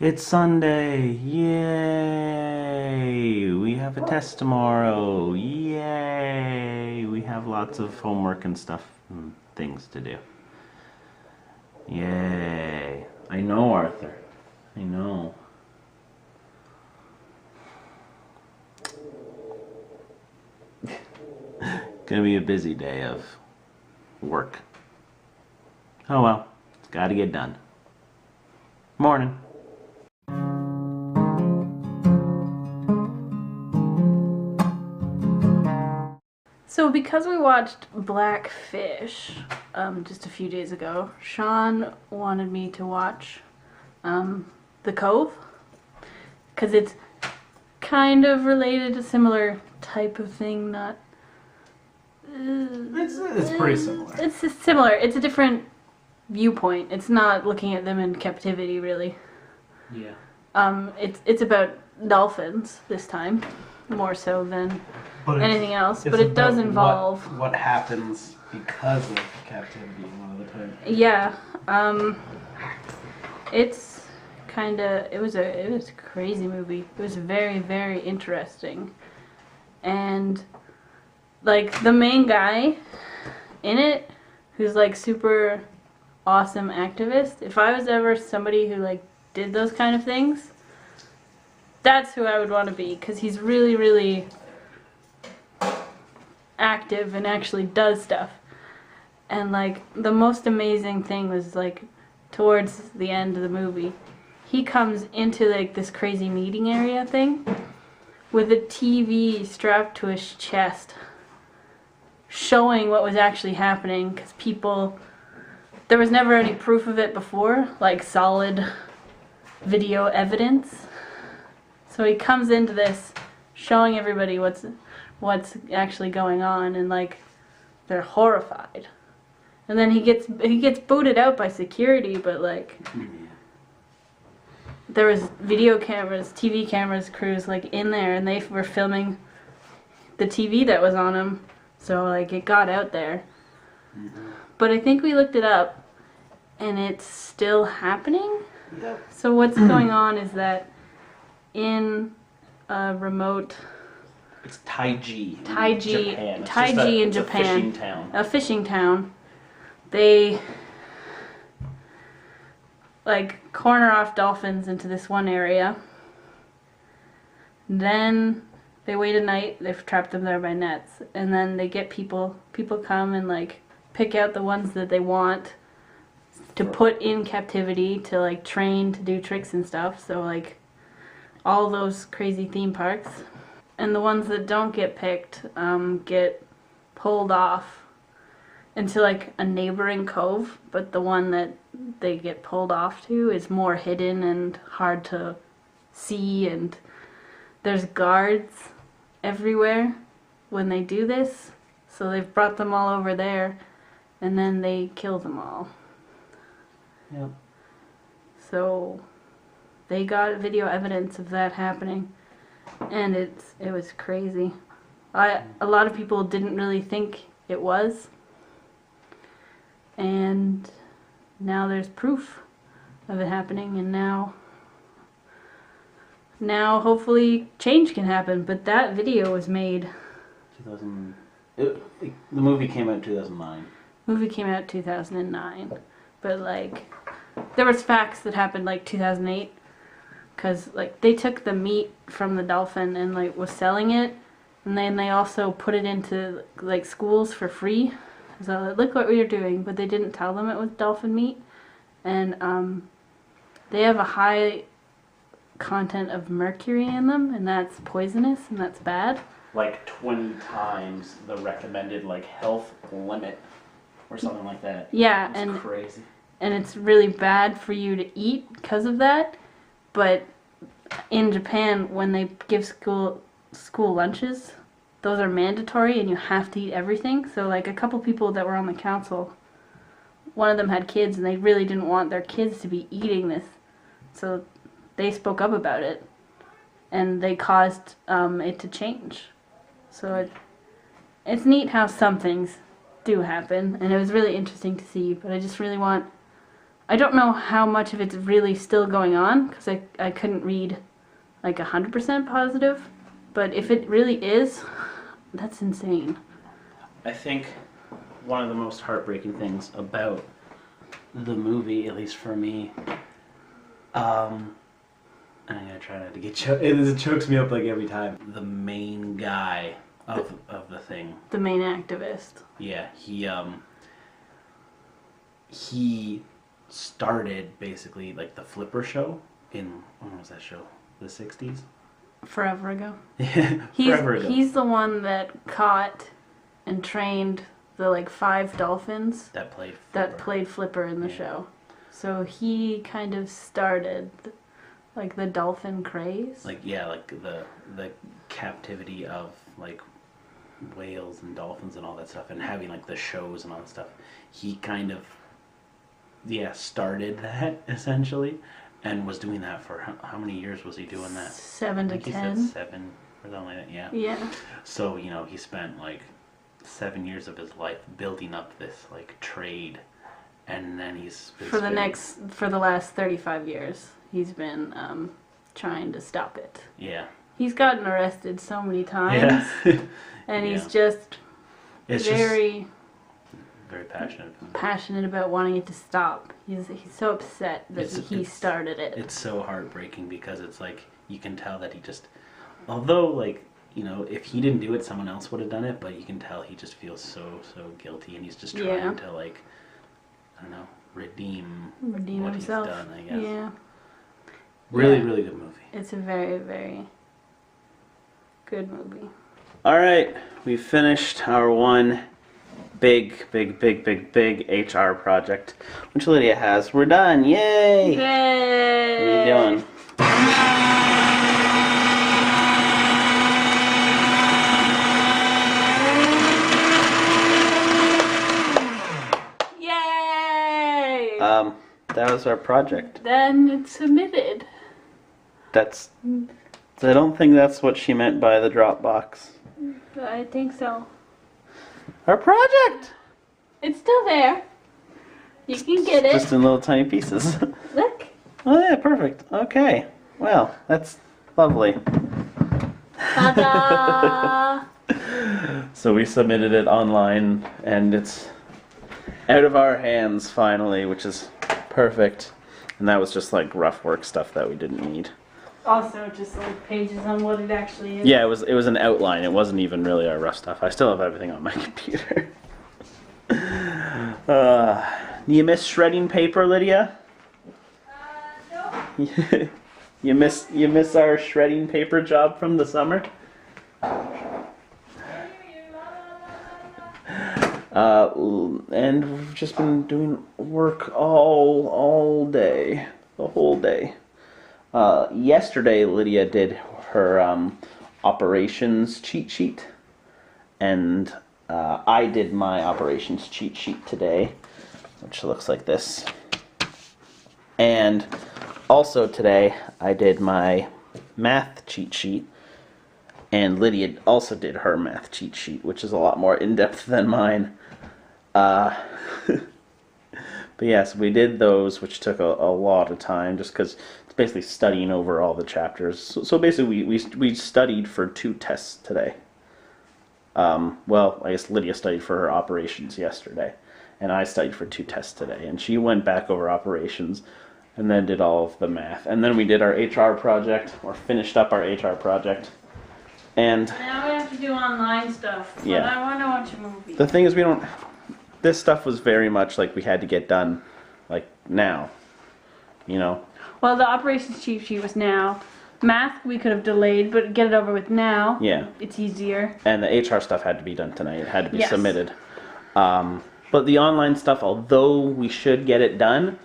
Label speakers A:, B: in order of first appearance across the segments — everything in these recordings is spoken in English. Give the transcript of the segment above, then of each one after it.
A: It's Sunday! Yay! We have a test tomorrow! Yay! We have lots of homework and stuff and things to do. Yay! I know, Arthur. I know. Gonna be a busy day of work. Oh well, it's gotta get done. Morning.
B: So because we watched Blackfish just a few days ago, Sean wanted me to watch The Cove because it's kind of related, a similar type of thing, not...
C: It's pretty similar.
B: It's similar. It's a different viewpoint. It's not looking at them in captivity, really.
C: Yeah.
B: It's about dolphins this time, more so than anything else.
C: It's
B: but it does
C: about
B: involve
C: what happens because of captivity a lot of the time.
B: Yeah. It's kind of it was a crazy movie. It was very, very interesting, and like the main guy in it, who's like super awesome activist. If I was ever somebody who like did those kind of things, that's who I would want to be, because he's really, really active and actually does stuff. And like the most amazing thing was like towards the end of the movie, he comes into like this crazy meeting area thing with a TV strapped to his chest, showing what was actually happening, because there was never any proof of it before, like solid video evidence. So he comes into this showing everybody what's actually going on, and like they're horrified. And then he gets booted out by security, but like there was video cameras, TV cameras crews like in there, and they were filming the TV that was on him. So like it got out there. But I think we looked it up, and it's still happening.
C: Yep.
B: So what's going on is that in a remote
C: It's Taiji.
B: Taiji
C: in
B: in Japan,
C: a fishing town.
B: a fishing town, they like corner off dolphins into this one area. Then they wait a night, they've trapped them there by nets, and then they get people come and like pick out the ones that they want to put in captivity, to like train to do tricks and stuff. So like all those crazy theme parks. And the ones that don't get picked get pulled off into like a neighboring cove, but the one that they get pulled off to is more hidden and hard to see, and there's guards everywhere when they do this, so they've brought them all over there, and then they kill them all.
C: Yep.
B: So they got video evidence of that happening, and it was crazy. A lot of people didn't really think it was, and now there's proof of it happening, and now hopefully change can happen. But that video was made
C: 2000. The movie came out in 2009.
B: movie came out 2009, but like there was facts that happened like 2008, because like they took the meat from the dolphin and like was selling it, and then they also put it into like schools for free. So like, look what we were doing, but they didn't tell them it was dolphin meat, and they have a high content of mercury in them, and that's poisonous, and that's bad.
C: Like 20 times the recommended like health limit, or something like that.
B: Yeah,
C: It's crazy.
B: and it's really bad for you to eat because of that. But in Japan, when they give school lunches, those are mandatory, and you have to eat everything. So like a couple people that were on the council, one of them had kids, and they really didn't want their kids to be eating this, so they spoke up about it, and they caused it to change. So it's neat how some things do happen, and it was really interesting to see. But I just really want I don't know how much of it's really still going on, because I couldn't read like 100% positive. But if it really is, that's insane.
C: I think one of the most heartbreaking things about the movie, at least for me, I'm gonna try not to get it chokes me up like every time. The main guy of the thing.
B: The main activist.
C: Yeah, he started basically like the Flipper show in, when was that show? The 60s?
B: Forever ago.
C: Yeah,
B: He's,
C: forever ago.
B: He's the one that caught and trained the like 5 dolphins
C: that played
B: Flipper in the show. So he kind of started like the dolphin craze.
C: Like, yeah, like the captivity of like whales and dolphins and all that stuff, and having like the shows and all that stuff. He kind of started that essentially, and was doing that for how many years was he doing that?
B: 7 to 10.
C: He said 7 or something like that. Yeah.
B: Yeah.
C: So he spent like 7 years of his life building up this like trade, and then he's
B: for the last 35 years he's been trying to stop it.
C: Yeah. He's
B: gotten arrested so many times.
C: Yeah.
B: And he's just very passionate about wanting it to stop. He's so upset that he started it.
C: It's so heartbreaking because it's like you can tell that he just, although like if he didn't do it, someone else would have done it. But you can tell he just feels so guilty, and he's just trying to like, I don't know, redeem what
B: himself.
C: He's done. I guess.
B: Yeah.
C: Really good movie.
B: It's a very, very good movie.
A: All right, we finished our one big HR project, which Lydia has. We're done. Yay!
B: Yay!
A: What are you doing?
B: Yay!
A: That was our project.
B: Then it's submitted.
A: I don't think that's what she meant by the Dropbox.
B: I think so.
A: Our project!
B: It's still there. You can get it.
A: Just in little tiny pieces.
B: Look.
A: Oh yeah, perfect. Okay. Well, that's lovely.
B: Ta-da!
A: So we submitted it online, and it's out of our hands finally, which is perfect. And that was just like rough work stuff that we didn't need.
B: Also, just like pages on what it actually is.
A: Yeah, it was an outline. It wasn't even really our rough stuff. I still have everything on my computer. You miss shredding paper, Lydia?
B: No.
A: You miss our shredding paper job from the summer? And we've just been doing work all day, the whole day. Yesterday, Lydia did her operations cheat sheet, and I did my operations cheat sheet today, which looks like this. And also today, I did my math cheat sheet, and Lydia also did her math cheat sheet, which is a lot more in-depth than mine. But yes, we did those, which took a lot of time, just because it's basically studying over all the chapters. So basically, we studied for 2 tests today. Well, I guess Lydia studied for her operations yesterday, and I studied for 2 tests today. And she went back over operations, and then did all of the math. And then we did our HR project, or finished up our HR project. And
B: now we have to do online stuff. But
A: yeah.
B: I want to watch a movie.
A: The thing is, this stuff was very much like we had to get done, like, now.
B: Well, the operations cheat sheet was now. Math we could have delayed, but get it over with now.
A: Yeah.
B: It's easier.
A: And the HR stuff had to be done tonight. It had to be submitted. But the online stuff, although we should get it done,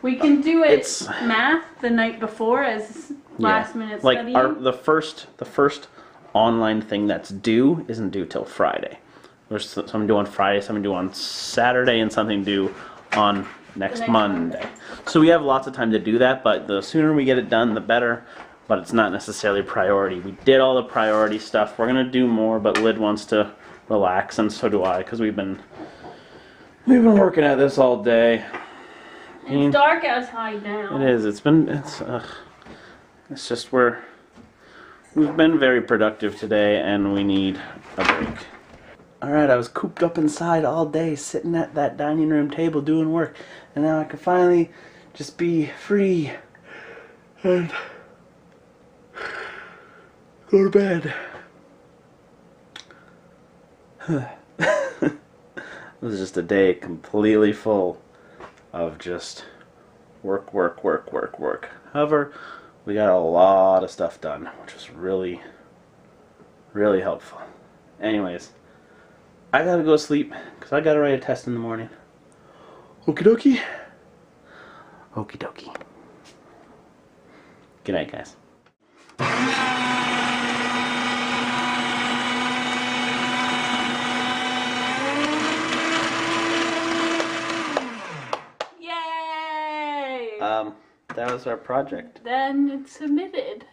B: we can do it math the night before as last minute studying.
A: Like the first online thing that's due isn't due till Friday. There's something due on Friday, something due on Saturday, and something due on next Monday. So we have lots of time to do that, but the sooner we get it done, the better. But it's not necessarily a priority. We did all the priority stuff. We're gonna do more, but Lyd wants to relax, and so do I, because we've been working at this all day.
B: It's dark outside now.
A: It is. It's just we've been very productive today, and we need a break. Alright, I was cooped up inside all day, sitting at that dining room table doing work, and now I can finally just be free and go to bed. It was just a day completely full of just work. However, we got a lot of stuff done, which was really, really helpful. Anyways, I gotta go sleep because I gotta write a test in the morning. Okie dokie. Okie dokie. Good night, guys.
B: Yay!
A: That was our project.
B: Then it's submitted.